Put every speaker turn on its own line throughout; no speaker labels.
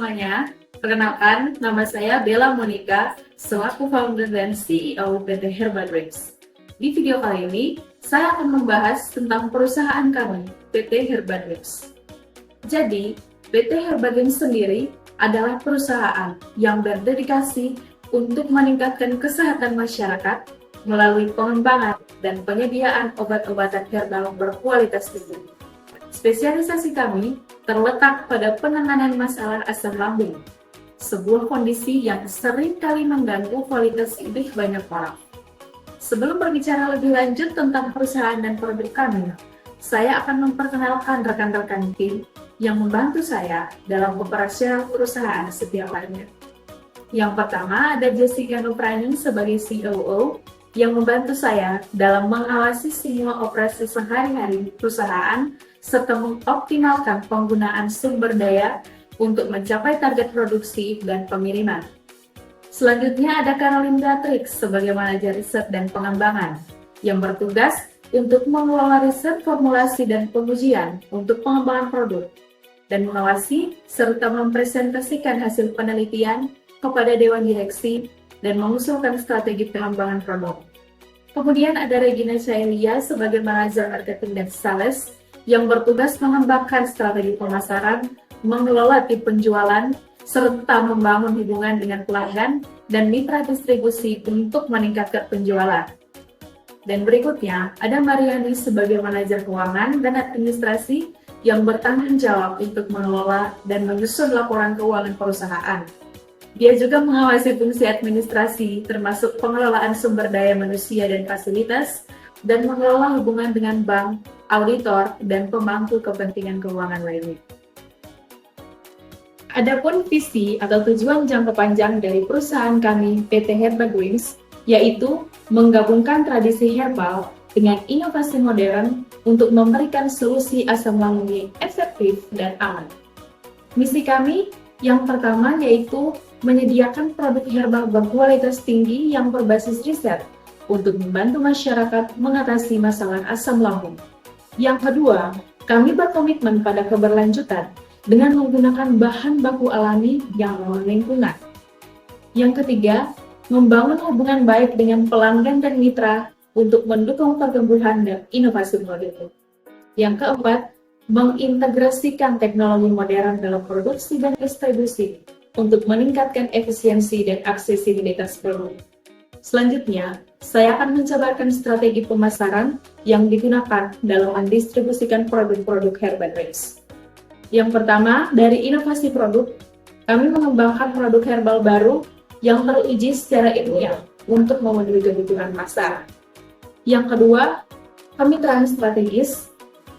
semuanya, perkenalkan nama saya Bella Monica, selaku founder dan CEO PT Herbal Drinks. Di video kali ini, saya akan membahas tentang perusahaan kami, PT Herbal Drinks. Jadi, PT Herbal Drinks sendiri adalah perusahaan yang berdedikasi untuk meningkatkan kesehatan masyarakat melalui pengembangan dan penyediaan obat-obatan herbal berkualitas tinggi. Spesialisasi kami terletak pada penanganan masalah asam lambung, sebuah kondisi yang sering kali mengganggu kualitas hidup banyak orang. Sebelum berbicara lebih lanjut tentang perusahaan dan produk kami, saya akan memperkenalkan rekan-rekan tim yang membantu saya dalam operasional perusahaan setiap harinya. Yang pertama ada Jessica Nuprani sebagai COO yang membantu saya dalam mengawasi semua operasi sehari-hari perusahaan serta mengoptimalkan penggunaan sumber daya untuk mencapai target produksi dan pengiriman. Selanjutnya ada Caroline Beatrix sebagai manajer riset dan pengembangan yang bertugas untuk mengelola riset formulasi dan pengujian untuk pengembangan produk dan mengawasi serta mempresentasikan hasil penelitian kepada Dewan Direksi dan mengusulkan strategi pengembangan produk. Kemudian ada Regina Caelia sebagai manajer marketing dan sales yang bertugas mengembangkan strategi pemasaran, mengelola tim penjualan, serta membangun hubungan dengan pelanggan dan mitra distribusi untuk meningkatkan penjualan. Dan berikutnya, ada Mariani sebagai manajer keuangan dan administrasi yang bertanggung jawab untuk mengelola dan menyusun laporan keuangan perusahaan. Dia juga mengawasi fungsi administrasi, termasuk pengelolaan sumber daya manusia dan fasilitas, dan mengelola hubungan dengan bank, auditor, dan pemangku kepentingan keuangan lainnya. Adapun visi atau tujuan jangka panjang dari perusahaan kami PT Herbal Drinks, yaitu menggabungkan tradisi herbal dengan inovasi modern untuk memberikan solusi asam lambung yang efektif dan aman. Misi kami yang pertama yaitu menyediakan produk herbal berkualitas tinggi yang berbasis riset untuk membantu masyarakat mengatasi masalah asam lambung. Yang kedua, kami berkomitmen pada keberlanjutan dengan menggunakan bahan baku alami yang ramah lingkungan. Yang ketiga, membangun hubungan baik dengan pelanggan dan mitra untuk mendukung pertumbuhan dan inovasi produk. Yang keempat, mengintegrasikan teknologi modern dalam produksi dan distribusi untuk meningkatkan efisiensi dan aksesibilitas produk. Selanjutnya, saya akan menjabarkan strategi pemasaran yang digunakan dalam mendistribusikan produk-produk Herbal Drinks. Yang pertama, dari inovasi produk, kami mengembangkan produk herbal baru yang teruji secara ilmiah untuk memenuhi kebutuhan pasar. Yang kedua, kemitraan strategis.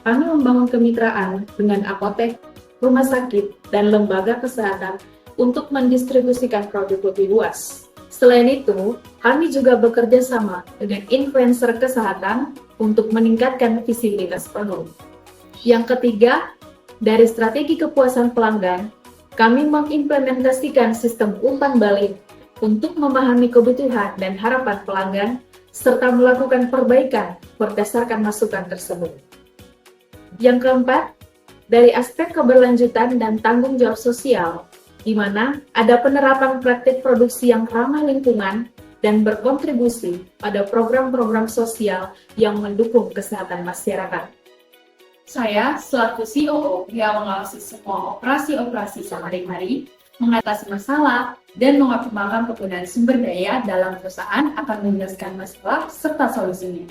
Kami membangun kemitraan dengan apotek, rumah sakit, dan lembaga kesehatan untuk mendistribusikan produk lebih luas. Selain itu, kami juga bekerja sama dengan influencer kesehatan untuk meningkatkan visibilitas produk. Yang ketiga, dari strategi kepuasan pelanggan, kami mengimplementasikan sistem umpan balik untuk memahami kebutuhan dan harapan pelanggan, serta melakukan perbaikan berdasarkan masukan tersebut. Yang keempat, dari aspek keberlanjutan dan tanggung jawab sosial, di mana ada penerapan praktik produksi yang ramah lingkungan dan berkontribusi pada program-program sosial yang mendukung kesehatan masyarakat. Saya, selaku COO yang mengawasi semua operasi-operasi sehari-hari, mengatasi masalah, dan mengoptimalkan penggunaan sumber daya dalam perusahaan akan menjelaskan masalah serta solusinya.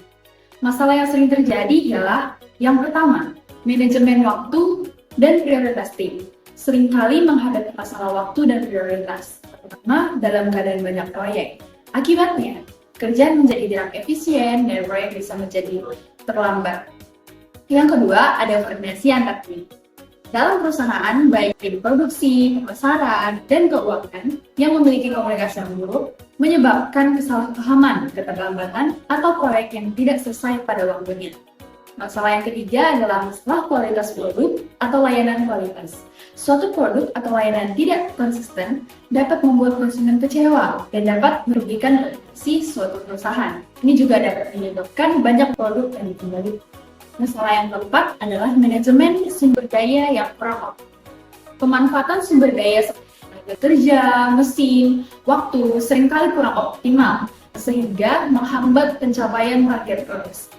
Masalah yang sering terjadi ialah yang pertama, manajemen waktu dan prioritas tim. Seringkali menghadapi masalah waktu dan prioritas, terutama dalam keadaan banyak proyek. Akibatnya, kerjaan menjadi tidak efisien dan proyek bisa menjadi terlambat. Yang kedua, ada koordinasi antar tim. Dalam perusahaan, baik di produksi, pemasaran, dan keuangan yang memiliki komunikasi yang buruk, menyebabkan kesalahpahaman, keterlambatan, atau proyek yang tidak selesai pada waktunya. Masalah yang ketiga adalah masalah kualitas produk atau layanan kualitas. Suatu produk atau layanan tidak konsisten dapat membuat konsumen kecewa dan dapat merugikan reputasi suatu perusahaan. Ini juga dapat menyebabkan banyak produk yang dikembalikan. Masalah yang keempat adalah manajemen sumber daya yang kurang optimal. Pemanfaatan sumber daya seperti tenaga kerja, mesin, waktu seringkali kurang optimal, sehingga menghambat pencapaian target produksi.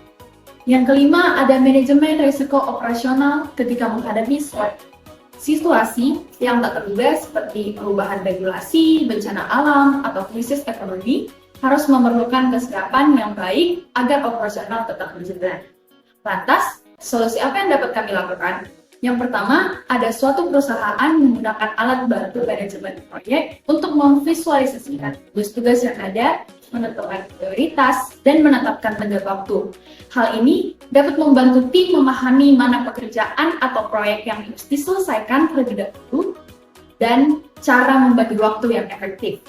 Yang kelima, ada manajemen risiko operasional ketika menghadapi situasi yang tak terduga seperti perubahan regulasi, bencana alam, atau krisis ekonomi, harus memerlukan kesiapan yang baik agar operasional tetap berjalan. Lantas, solusi apa yang dapat kami lakukan? Yang pertama, ada suatu perusahaan menggunakan alat bantu manajemen proyek untuk memvisualisasikan tugas-tugas yang ada, menentukan prioritas, dan menetapkan tenggat waktu. Hal ini dapat membantu tim memahami mana pekerjaan atau proyek yang harus diselesaikan terlebih dahulu dan cara membagi waktu yang efektif.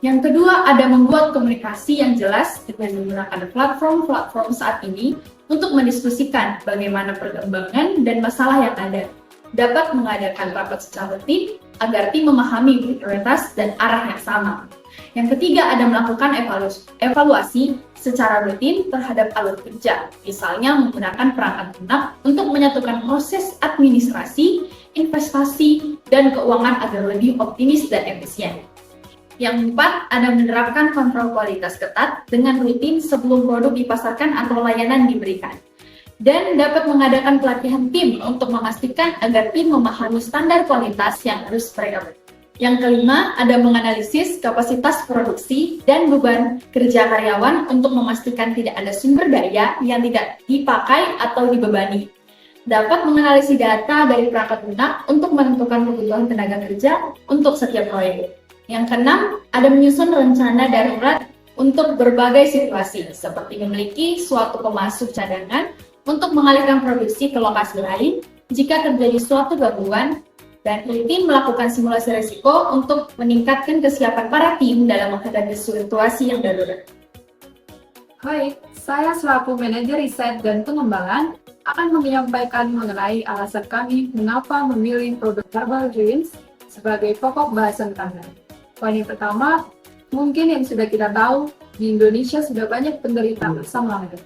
Yang kedua, ada membuat komunikasi yang jelas dengan menggunakan platform saat ini untuk mendiskusikan bagaimana perkembangan dan masalah yang ada. Dapat mengadakan rapat secara rutin agar tim memahami prioritas dan arah yang sama. Yang ketiga, ada melakukan evaluasi secara rutin terhadap alat kerja, misalnya menggunakan perangkat lunak untuk menyatukan proses administrasi, investasi, dan keuangan agar lebih optimis dan efisien. Yang keempat, ada menerapkan kontrol kualitas ketat dengan rutin sebelum produk dipasarkan atau layanan diberikan. Dan dapat mengadakan pelatihan tim untuk memastikan agar tim memahami standar kualitas yang harus mereka beri. Yang kelima, ada menganalisis kapasitas produksi dan beban kerja karyawan untuk memastikan tidak ada sumber daya yang tidak dipakai atau dibebani. Dapat menganalisis data dari perangkat lunak untuk menentukan kebutuhan tenaga kerja untuk setiap proyek. Yang keenam, ada menyusun rencana darurat untuk berbagai situasi, seperti memiliki suatu pemasok cadangan untuk mengalihkan produksi ke lokasi lain jika terjadi suatu gangguan, dan rutin melakukan simulasi risiko untuk meningkatkan kesiapan para tim dalam menghadapi situasi yang darurat.
Baik, saya selaku manajer riset dan pengembangan akan menyampaikan mengenai alasan kami mengapa memilih produk Herbal Greens sebagai pokok bahasan kami. Poin yang pertama, mungkin yang sudah kita tahu, di Indonesia sudah banyak penderita asam lambung.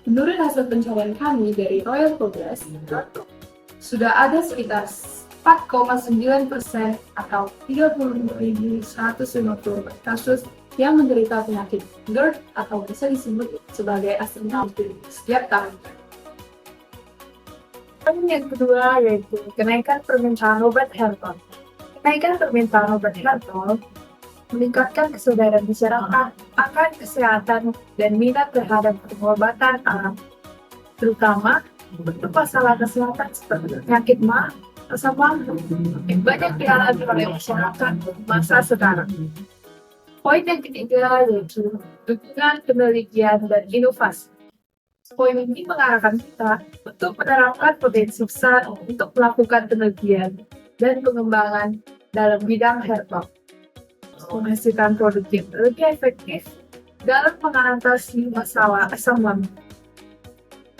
Menurut hasil pencarian kami dari Royal Progress, sudah ada sekitar 4,9% atau 30.150 kasus yang menderita penyakit GERD atau bisa disebut sebagai asam lambung setiap tahun.
Poin yang kedua yaitu kenaikan permintaan obat herbal. Kenaikan permintaan obat herbal meningkatkan kesadaran masyarakat akan kesehatan dan minat terhadap pengobatan alam, terutama untuk masalah kesehatan seperti penyakit MA, asam lambung yang banyak dialami oleh masyarakat masa sekarang. Poin yang ketiga yaitu dukungan penelitian dan inovasi. Poin ini mengarahkan kita untuk menerapkan potensi besar untuk melakukan penelitian dan pengembangan dalam bidang herbal, menghasilkan produk yang lebih efektif dalam mengatasi masalah asam lambung.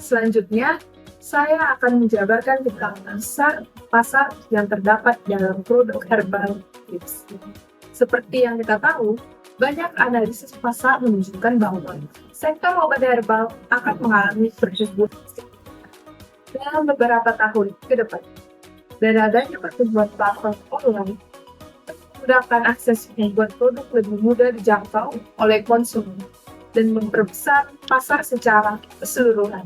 Selanjutnya, saya akan menjabarkan tentang pasar yang terdapat dalam produk herbal tips. Seperti yang kita tahu, banyak analisis pasar menunjukkan bahwa sektor obat herbal akan mengalami pertumbuhan dalam beberapa tahun ke depan. Dan adanya pertumbuhan platform online memudahkan akses membuat produk lebih mudah dijangkau oleh konsumen dan memperbesar pasar secara keseluruhan.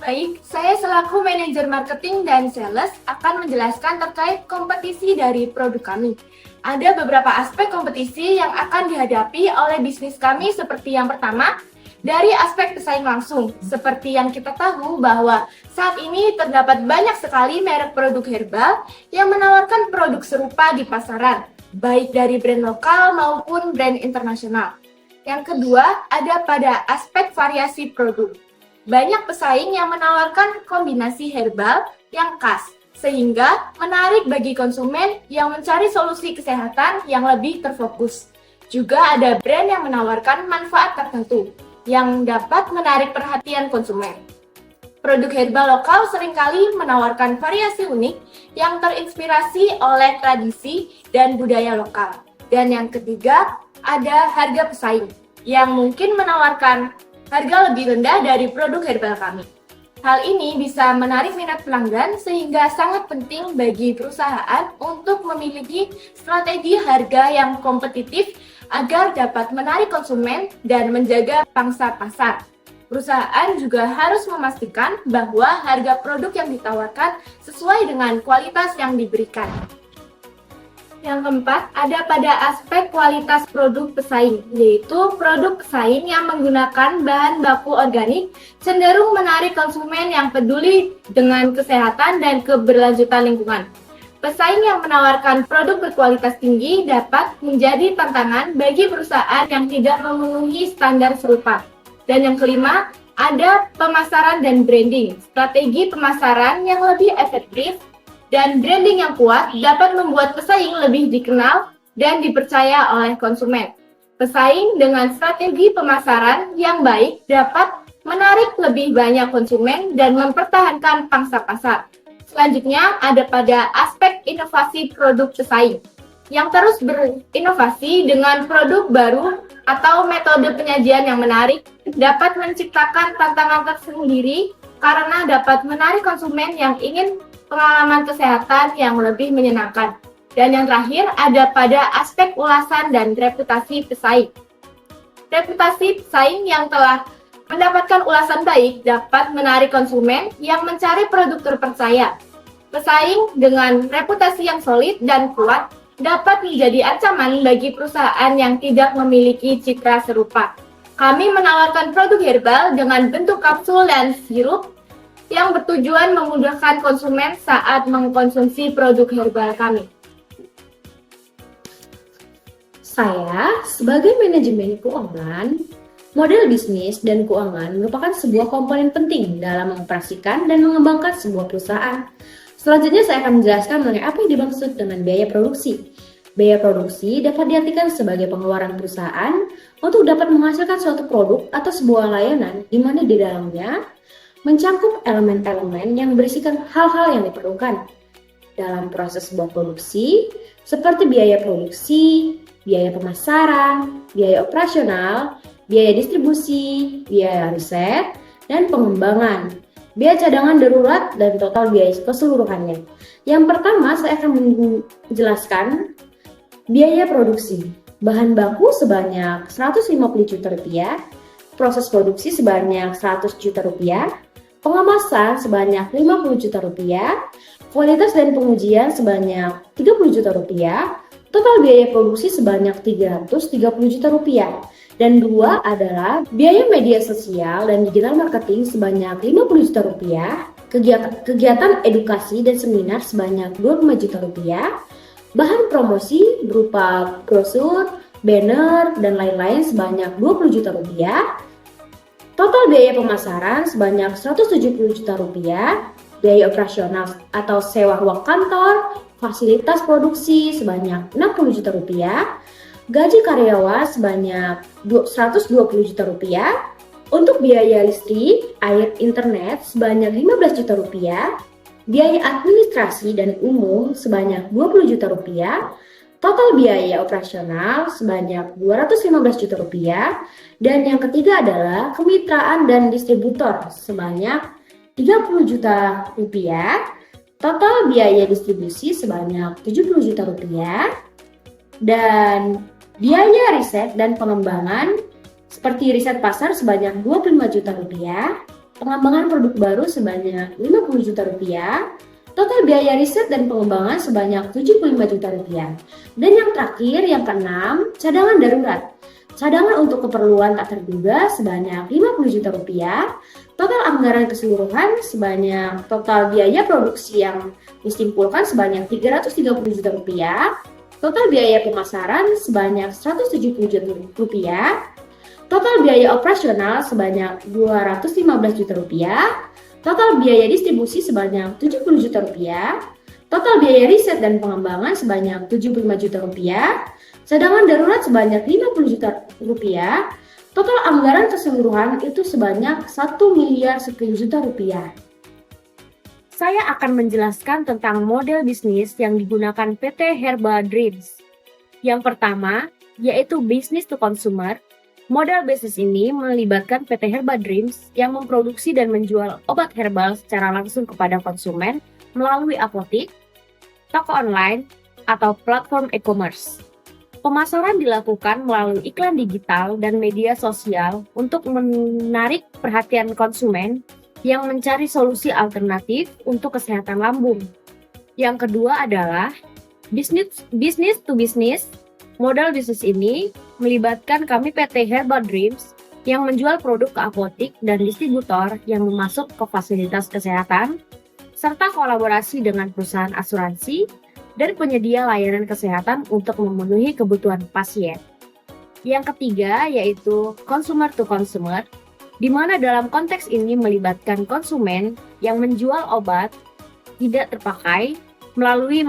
Baik, saya selaku manajer marketing dan sales akan menjelaskan terkait kompetisi dari produk kami. Ada beberapa aspek kompetisi yang akan dihadapi oleh bisnis kami seperti yang pertama, dari aspek pesaing langsung. Seperti yang kita tahu bahwa saat ini terdapat banyak sekali merek produk herbal yang menawarkan produk serupa di pasaran, baik dari brand lokal maupun brand internasional. Yang kedua, ada pada aspek variasi produk. Banyak pesaing yang menawarkan kombinasi herbal yang khas, sehingga menarik bagi konsumen yang mencari solusi kesehatan yang lebih terfokus. Juga ada brand yang menawarkan manfaat tertentu, yang dapat menarik perhatian konsumen. Produk herbal lokal seringkali menawarkan variasi unik yang terinspirasi oleh tradisi dan budaya lokal. Dan yang ketiga, ada harga pesaing, yang mungkin menawarkan harga lebih rendah dari produk herbal kami. Hal ini bisa menarik minat pelanggan sehingga sangat penting bagi perusahaan untuk memiliki strategi harga yang kompetitif agar dapat menarik konsumen dan menjaga pangsa pasar. Perusahaan juga harus memastikan bahwa harga produk yang ditawarkan sesuai dengan kualitas yang diberikan. Yang keempat, ada pada aspek kualitas produk pesaing, yaitu produk pesaing yang menggunakan bahan baku organik cenderung menarik konsumen yang peduli dengan kesehatan dan keberlanjutan lingkungan. Pesaing yang menawarkan produk berkualitas tinggi dapat menjadi tantangan bagi perusahaan yang tidak memenuhi standar serupa. Dan yang kelima, ada pemasaran dan branding. Strategi pemasaran yang lebih efektif dan branding yang kuat dapat membuat pesaing lebih dikenal dan dipercaya oleh konsumen. Pesaing dengan strategi pemasaran yang baik dapat menarik lebih banyak konsumen dan mempertahankan pangsa pasar. Selanjutnya, ada pada aspek inovasi produk pesaing yang terus berinovasi dengan produk baru atau metode penyajian yang menarik dapat menciptakan tantangan tersendiri karena dapat menarik konsumen yang ingin pengalaman kesehatan yang lebih menyenangkan. Dan yang terakhir ada pada aspek ulasan dan reputasi pesaing. Reputasi pesaing yang telah mendapatkan ulasan baik dapat menarik konsumen yang mencari produk terpercaya. Pesaing dengan reputasi yang solid dan kuat dapat menjadi ancaman bagi perusahaan yang tidak memiliki citra serupa. Kami menawarkan produk herbal dengan bentuk kapsul dan sirup yang bertujuan memudahkan konsumen saat mengkonsumsi produk herbal kami.
Saya, sebagai manajemen keuangan, model bisnis dan keuangan merupakan sebuah komponen penting dalam mengoperasikan dan mengembangkan sebuah perusahaan. Selanjutnya saya akan menjelaskan mengenai apa yang dimaksud dengan biaya produksi. Biaya produksi dapat diartikan sebagai pengeluaran perusahaan untuk dapat menghasilkan suatu produk atau sebuah layanan di mana di dalamnya mencakup elemen-elemen yang berisikan hal-hal yang diperlukan dalam proses sebuah produksi, seperti biaya produksi, biaya pemasaran, biaya operasional, biaya distribusi, biaya riset, dan pengembangan, biaya cadangan darurat, dan total biaya keseluruhannya. Yang pertama, saya akan menjelaskan biaya produksi. Bahan baku sebanyak 150 juta rupiah, proses produksi sebanyak 100 juta rupiah, pengemasan sebanyak 50 juta rupiah, kualitas dan pengujian sebanyak 30 juta rupiah, total biaya produksi sebanyak 330 juta rupiah. Dan dua adalah biaya media sosial dan digital marketing sebanyak 50 juta rupiah, kegiatan edukasi dan seminar sebanyak 25 juta rupiah, bahan promosi berupa brosur, banner, dan lain-lain sebanyak 20 juta rupiah, total biaya pemasaran sebanyak 170 juta rupiah, biaya operasional atau sewa ruang kantor, fasilitas produksi sebanyak 60 juta rupiah, gaji karyawan sebanyak 120 juta rupiah, untuk biaya listrik, air, internet sebanyak 15 juta rupiah, biaya administrasi dan umum sebanyak 20 juta rupiah, total biaya operasional sebanyak 215 juta rupiah, dan yang ketiga adalah kemitraan dan distributor sebanyak 30 juta rupiah, total biaya distribusi sebanyak 70 juta rupiah, dan biaya riset dan pengembangan seperti riset pasar sebanyak 25 juta rupiah, pengembangan produk baru sebanyak 50 juta rupiah, total biaya riset dan pengembangan sebanyak 75 juta rupiah. Dan yang terakhir, yang keenam, cadangan darurat. Cadangan untuk keperluan tak terduga sebanyak 50 juta rupiah, total anggaran keseluruhan sebanyak total biaya produksi yang disimpulkan sebanyak 330 juta rupiah, total biaya pemasaran sebanyak 170 juta rupiah, total biaya operasional sebanyak 215 juta rupiah, total biaya distribusi sebanyak 70 juta rupiah, total biaya riset dan pengembangan sebanyak 75 juta rupiah, cadangan darurat sebanyak 50 juta rupiah, total anggaran keseluruhan itu sebanyak 1 miliar 10 juta rupiah. Saya akan menjelaskan tentang model bisnis yang digunakan PT Herbal Dreams. Yang pertama, yaitu business to consumer. Model bisnis ini melibatkan PT Herba Dreams yang memproduksi dan menjual obat herbal secara langsung kepada konsumen melalui apotik, toko online, atau platform e-commerce. Pemasaran dilakukan melalui iklan digital dan media sosial untuk menarik perhatian konsumen yang mencari solusi alternatif untuk kesehatan lambung. Yang kedua adalah business to business. Model bisnis ini melibatkan kami PT Herba Dreams yang menjual produk ke apotik dan distributor yang masuk ke fasilitas kesehatan, serta kolaborasi dengan perusahaan asuransi dan penyedia layanan kesehatan untuk memenuhi kebutuhan pasien. Yang ketiga yaitu consumer to consumer, di mana dalam konteks ini melibatkan konsumen yang menjual obat tidak terpakai melalui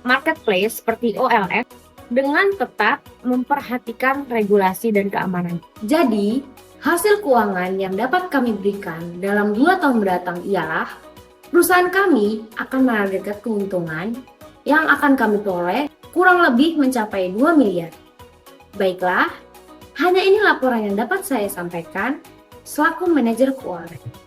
marketplace seperti OLX dengan tetap memperhatikan regulasi dan keamanan. Jadi, hasil keuangan yang dapat kami berikan dalam 2 tahun mendatang ialah perusahaan kami akan menargetkan keuntungan yang akan kami peroleh kurang lebih mencapai 2 miliar. Baiklah, hanya ini laporan yang dapat saya sampaikan selaku manajer keuangan.